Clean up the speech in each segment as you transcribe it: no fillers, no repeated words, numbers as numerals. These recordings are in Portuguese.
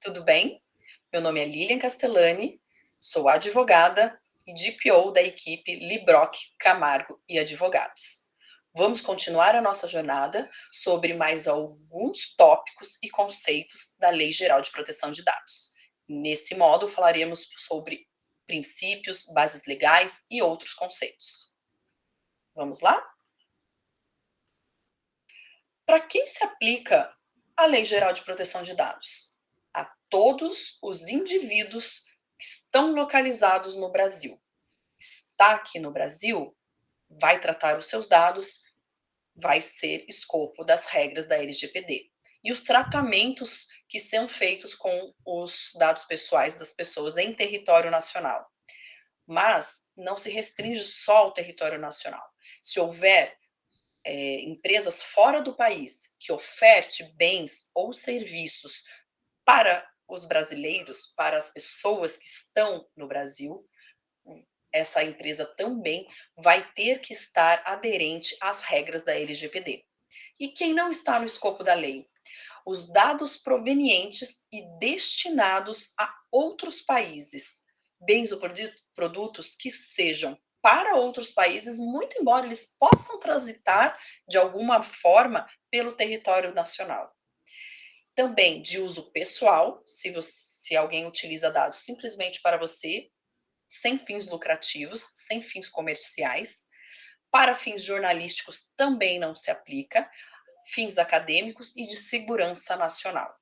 tudo bem? Meu nome é Lilian Castellani, sou advogada e DPO da equipe Librock Camargo e Advogados. Vamos continuar a nossa jornada sobre mais alguns tópicos e conceitos da Lei Geral de Proteção de Dados. Nesse modo, falaremos sobre princípios, bases legais e outros conceitos. Vamos lá? Para quem se aplica a Lei Geral de Proteção de Dados? A todos os indivíduos que estão localizados no Brasil. Está aqui no Brasil, vai tratar os seus dados, vai ser escopo das regras da LGPD. E os tratamentos que são feitos com os dados pessoais das pessoas em território nacional. Mas não se restringe só ao território nacional. Se houver empresas fora do país que oferte bens ou serviços para os brasileiros, para as pessoas que estão no Brasil, essa empresa também vai ter que estar aderente às regras da LGPD. E quem não está no escopo da lei? Os dados provenientes e destinados a outros países, bens ou produtos que sejam para outros países, muito embora eles possam transitar de alguma forma pelo território nacional. Também de uso pessoal, se alguém utiliza dados simplesmente para você, sem fins lucrativos, sem fins comerciais. Para fins jornalísticos também não se aplica, fins acadêmicos e de segurança nacional.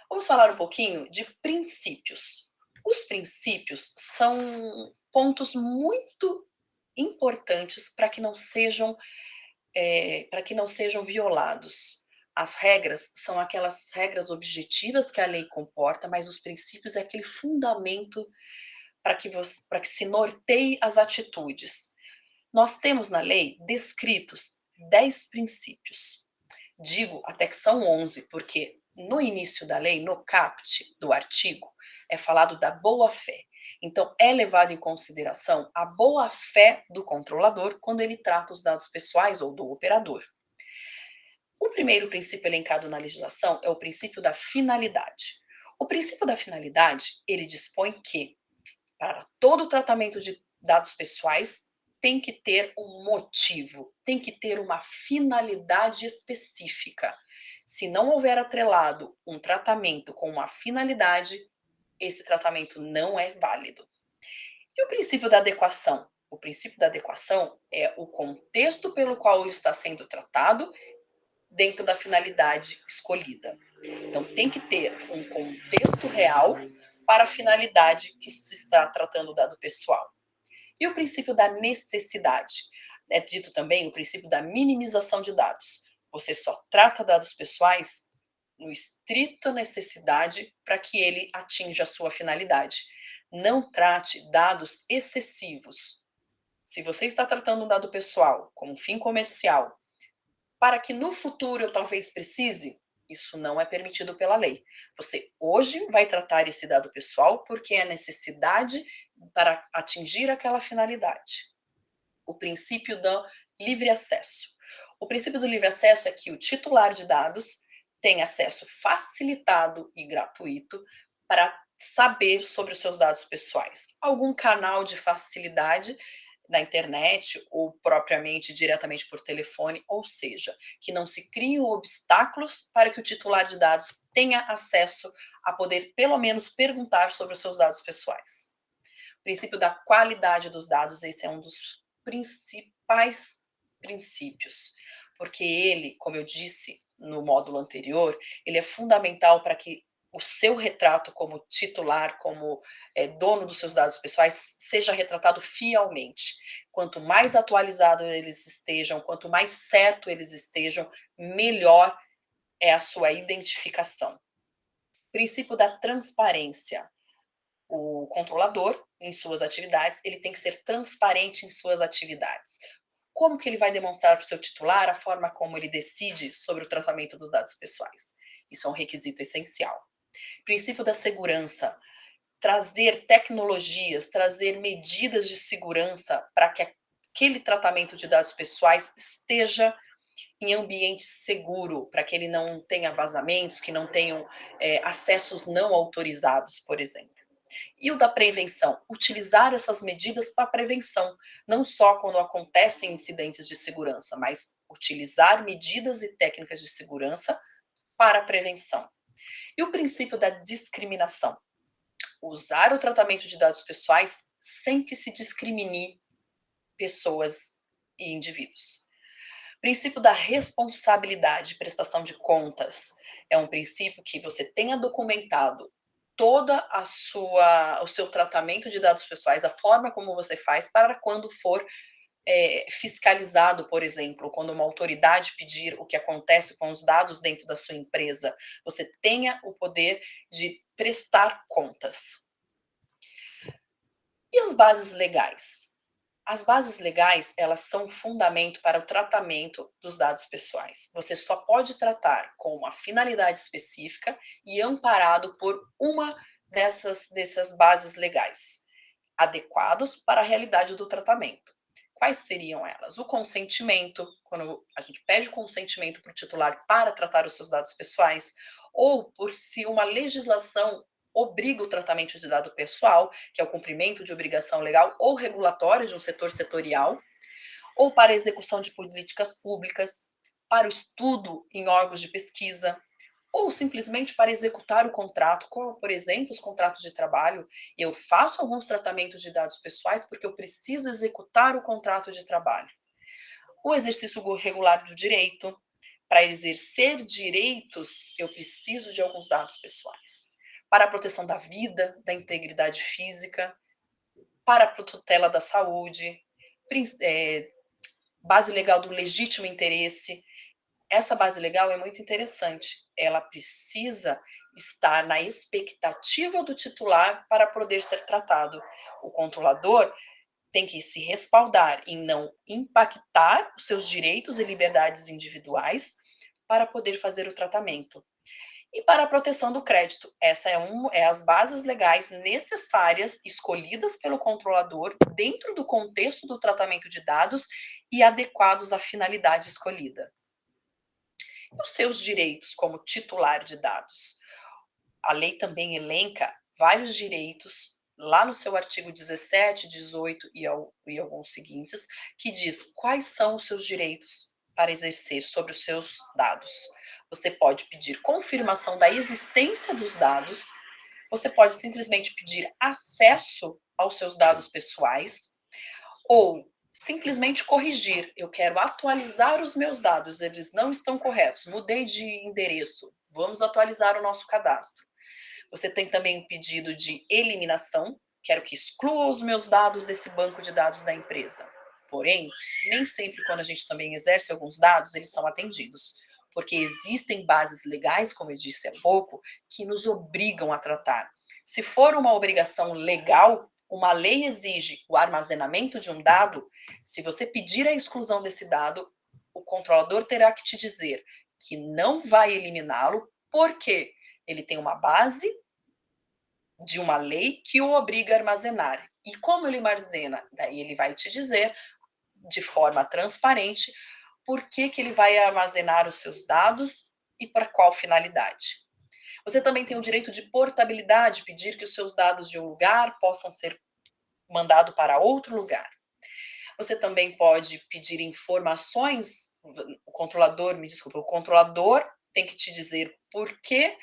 Vamos falar um pouquinho de princípios. Os princípios são pontos muito importantes para que não sejam violados. As regras são aquelas regras objetivas que a lei comporta, mas os princípios é aquele fundamento para que se norteie as atitudes. Nós temos na lei descritos 10 princípios. Digo até que são 11, porque no início da lei, no caput do artigo, é falado da boa-fé. Então, é levado em consideração a boa-fé do controlador quando ele trata os dados pessoais ou do operador. O primeiro princípio elencado na legislação é o princípio da finalidade. O princípio da finalidade, ele dispõe que, para todo o tratamento de dados pessoais, tem que ter um motivo, tem que ter uma finalidade específica. Se não houver atrelado um tratamento com uma finalidade, esse tratamento não é válido. E o princípio da adequação? O princípio da adequação é o contexto pelo qual ele está sendo tratado dentro da finalidade escolhida. Então, tem que ter um contexto real para a finalidade que se está tratando o dado pessoal. E o princípio da necessidade? É dito também o princípio da minimização de dados. Você só trata dados pessoais no estrito necessidade para que ele atinja a sua finalidade. Não trate dados excessivos. Se você está tratando um dado pessoal como fim comercial, para que no futuro eu talvez precise, isso não é permitido pela lei. Você hoje vai tratar esse dado pessoal porque é necessidade para atingir aquela finalidade. O princípio do livre acesso. O princípio do livre acesso é que o titular de dados tem acesso facilitado e gratuito para saber sobre os seus dados pessoais. Algum canal de facilidade na internet ou propriamente diretamente por telefone, ou seja, que não se criem obstáculos para que o titular de dados tenha acesso a poder pelo menos perguntar sobre os seus dados pessoais. O princípio da qualidade dos dados, esse é um dos principais princípios, porque ele, como eu disse no módulo anterior, ele é fundamental para que o seu retrato como titular, como dono dos seus dados pessoais, seja retratado fielmente. Quanto mais atualizado eles estejam, quanto mais certo eles estejam, melhor é a sua identificação. Princípio da transparência. O controlador, em suas atividades, ele tem que ser transparente em suas atividades. Como que ele vai demonstrar para o seu titular a forma como ele decide sobre o tratamento dos dados pessoais? Isso é um requisito essencial. Princípio da segurança. Trazer tecnologias, trazer medidas de segurança para que aquele tratamento de dados pessoais esteja em ambiente seguro, para que ele não tenha vazamentos, que não tenham acessos não autorizados, por exemplo. E o da prevenção, utilizar essas medidas para prevenção, não só quando acontecem incidentes de segurança, mas utilizar medidas e técnicas de segurança para a prevenção. E o princípio da discriminação, usar o tratamento de dados pessoais sem que se discrimine pessoas e indivíduos. Princípio da responsabilidade e prestação de contas é um princípio que você tenha documentado toda o seu tratamento de dados pessoais, a forma como você faz para quando for fiscalizado, por exemplo, quando uma autoridade pedir o que acontece com os dados dentro da sua empresa, você tenha o poder de prestar contas. E as bases legais? As bases legais, elas são um fundamento para o tratamento dos dados pessoais. Você só pode tratar com uma finalidade específica e amparado por uma dessas bases legais, adequados para a realidade do tratamento. Quais seriam elas? O consentimento, quando a gente pede o consentimento para o titular para tratar os seus dados pessoais, ou por se uma legislação obriga o tratamento de dado pessoal, que é o cumprimento de obrigação legal ou regulatória de um setor setorial, ou para a execução de políticas públicas, para o estudo em órgãos de pesquisa, ou simplesmente para executar o contrato, como, por exemplo, os contratos de trabalho. Eu faço alguns tratamentos de dados pessoais porque eu preciso executar o contrato de trabalho. O exercício regular do direito. Para exercer direitos, eu preciso de alguns dados pessoais. Para a proteção da vida, da integridade física, para a tutela da saúde, base legal do legítimo interesse. Essa base legal é muito interessante. Ela precisa estar na expectativa do titular para poder ser tratado. O controlador tem que se respaldar em não impactar os seus direitos e liberdades individuais para poder fazer o tratamento. E para a proteção do crédito, essa é as bases legais necessárias escolhidas pelo controlador dentro do contexto do tratamento de dados e adequados à finalidade escolhida. E os seus direitos como titular de dados? A lei também elenca vários direitos lá no seu artigo 17, 18 e alguns seguintes, que diz quais são os seus direitos para exercer sobre os seus dados. Você pode pedir confirmação da existência dos dados, você pode simplesmente pedir acesso aos seus dados pessoais ou simplesmente corrigir. Eu quero atualizar os meus dados, eles não estão corretos, mudei de endereço, vamos atualizar o nosso cadastro. Você tem também um pedido de eliminação, quero que exclua os meus dados desse banco de dados da empresa. Porém, nem sempre quando a gente também exerce alguns dados, eles são atendidos, porque existem bases legais, como eu disse há pouco, que nos obrigam a tratar. Se for uma obrigação legal, uma lei exige o armazenamento de um dado, se você pedir a exclusão desse dado, o controlador terá que te dizer que não vai eliminá-lo, porque ele tem uma base de uma lei que o obriga a armazenar. E como ele armazena? Daí ele vai te dizer, de forma transparente, por que ele vai armazenar os seus dados e para qual finalidade. Você também tem o direito de portabilidade, pedir que os seus dados de um lugar possam ser mandados para outro lugar. Você também pode pedir informações, o controlador tem que te dizer por que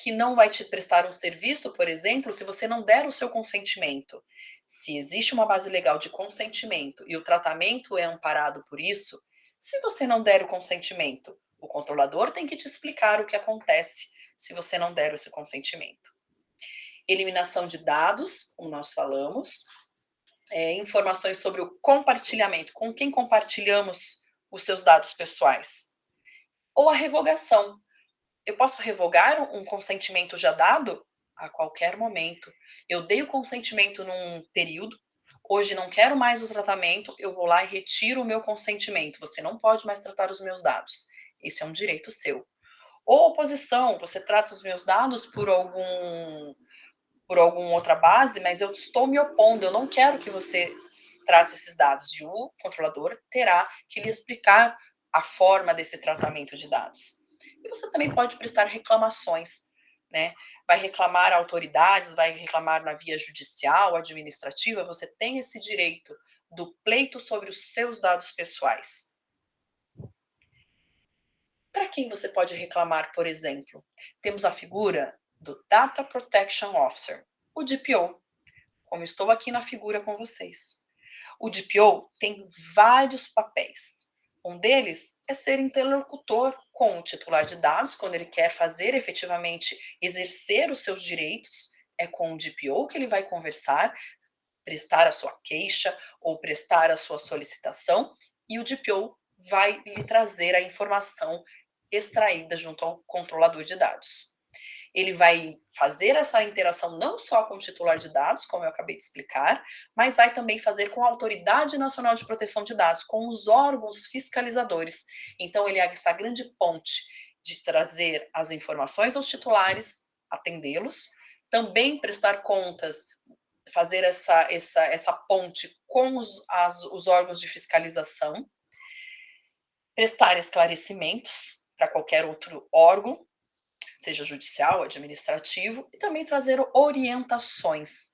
não vai te prestar um serviço, por exemplo, se você não der o seu consentimento. Se existe uma base legal de consentimento e o tratamento é amparado por isso, se você não der o consentimento, o controlador tem que te explicar o que acontece se você não der esse consentimento. Eliminação de dados, como nós falamos, informações sobre o compartilhamento, com quem compartilhamos os seus dados pessoais. Ou a revogação. Eu posso revogar um consentimento já dado? A qualquer momento. Eu dei o consentimento num período, hoje não quero mais o tratamento, eu vou lá e retiro o meu consentimento. Você não pode mais tratar os meus dados. Esse é um direito seu. Ou oposição, você trata os meus dados por alguma outra base, mas eu estou me opondo, eu não quero que você trate esses dados. E o controlador terá que lhe explicar a forma desse tratamento de dados. E você também pode prestar reclamações, né? Vai reclamar a autoridades, vai reclamar na via judicial, administrativa, você tem esse direito do pleito sobre os seus dados pessoais. Para quem você pode reclamar, por exemplo? Temos a figura do Data Protection Officer, o DPO, como estou aqui na figura com vocês. O DPO tem vários papéis. Um deles é ser interlocutor com o titular de dados, quando ele quer fazer efetivamente exercer os seus direitos, é com o DPO que ele vai conversar, prestar a sua queixa ou prestar a sua solicitação, e o DPO vai lhe trazer a informação extraída junto ao controlador de dados. Ele vai fazer essa interação não só com o titular de dados, como eu acabei de explicar, mas vai também fazer com a Autoridade Nacional de Proteção de Dados, com os órgãos fiscalizadores. Então, ele é essa grande ponte de trazer as informações aos titulares, atendê-los, também prestar contas, fazer essa ponte com os órgãos de fiscalização, prestar esclarecimentos para qualquer outro órgão, seja judicial, administrativo, e também trazer orientações,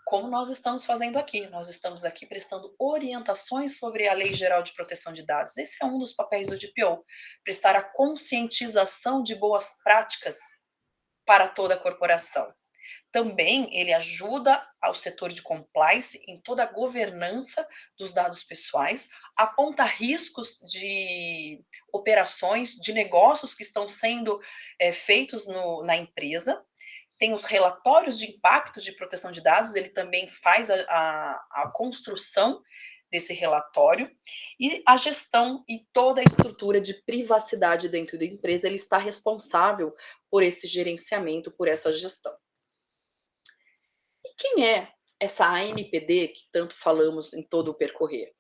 como nós estamos fazendo aqui. Nós estamos aqui prestando orientações sobre a Lei Geral de Proteção de Dados. Esse é um dos papéis do DPO, prestar a conscientização de boas práticas para toda a corporação. Também ele ajuda ao setor de compliance em toda a governança dos dados pessoais, aponta riscos de operações, de negócios que estão sendo feitos na empresa, tem os relatórios de impacto de proteção de dados, ele também faz a construção desse relatório, e a gestão e toda a estrutura de privacidade dentro da empresa, ele está responsável por esse gerenciamento, por essa gestão. E quem é essa ANPD que tanto falamos em todo o percorrer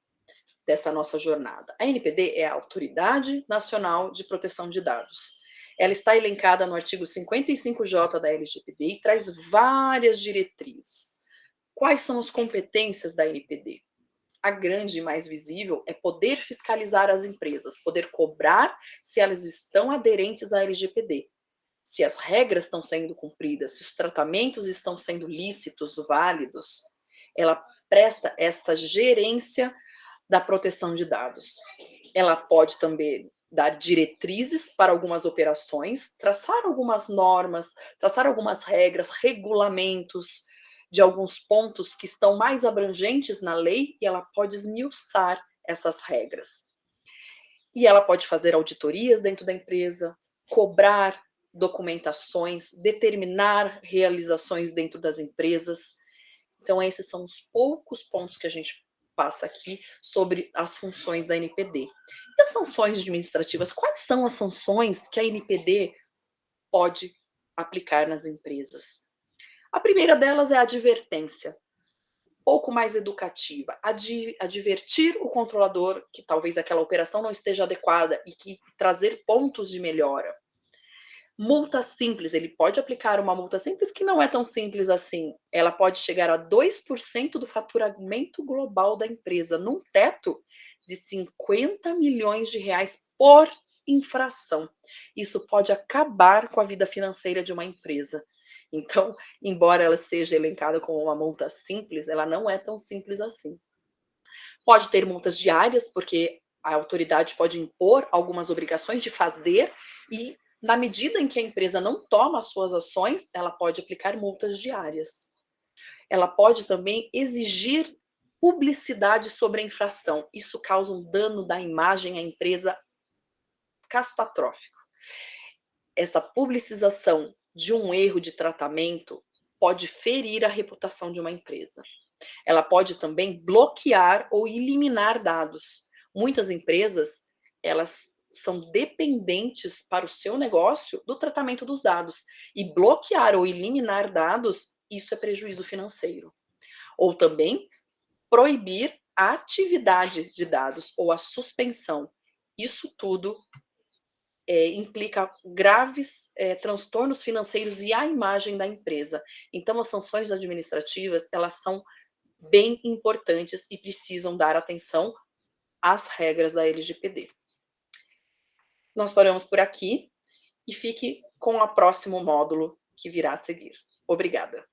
dessa nossa jornada? A ANPD é a Autoridade Nacional de Proteção de Dados. Ela está elencada no artigo 55J da LGPD e traz várias diretrizes. Quais são as competências da ANPD? A grande e mais visível é poder fiscalizar as empresas, poder cobrar se elas estão aderentes à LGPD, se as regras estão sendo cumpridas, se os tratamentos estão sendo lícitos, válidos. Ela presta essa gerência da proteção de dados. Ela pode também dar diretrizes para algumas operações, traçar algumas normas, traçar algumas regras, regulamentos de alguns pontos que estão mais abrangentes na lei, e ela pode esmiuçar essas regras. E ela pode fazer auditorias dentro da empresa, cobrar documentações, determinar realizações dentro das empresas. Então, esses são os poucos pontos que a gente passa aqui sobre as funções da NPD. E as sanções administrativas? Quais são as sanções que a NPD pode aplicar nas empresas? A primeira delas é a advertência, um pouco mais educativa, advertir o controlador que talvez aquela operação não esteja adequada e que trazer pontos de melhora. Multa simples, ele pode aplicar uma multa simples que não é tão simples assim. Ela pode chegar a 2% do faturamento global da empresa, num teto de 50 milhões de reais por infração. Isso pode acabar com a vida financeira de uma empresa. Então, embora ela seja elencada como uma multa simples, ela não é tão simples assim. Pode ter multas diárias, porque a autoridade pode impor algumas obrigações de fazer, e na medida em que a empresa não toma as suas ações, ela pode aplicar multas diárias. Ela pode também exigir publicidade sobre a infração. Isso causa um dano da imagem à empresa catastrófico. Essa publicização de um erro de tratamento pode ferir a reputação de uma empresa. Ela pode também bloquear ou eliminar dados. Muitas empresas, elas são dependentes para o seu negócio do tratamento dos dados. E bloquear ou eliminar dados, isso é prejuízo financeiro. Ou também proibir a atividade de dados ou a suspensão. Isso tudo implica graves transtornos financeiros e a imagem da empresa. Então, as sanções administrativas, elas são bem importantes e precisam dar atenção às regras da LGPD. Nós paramos por aqui e fique com o próximo módulo que virá a seguir. Obrigada.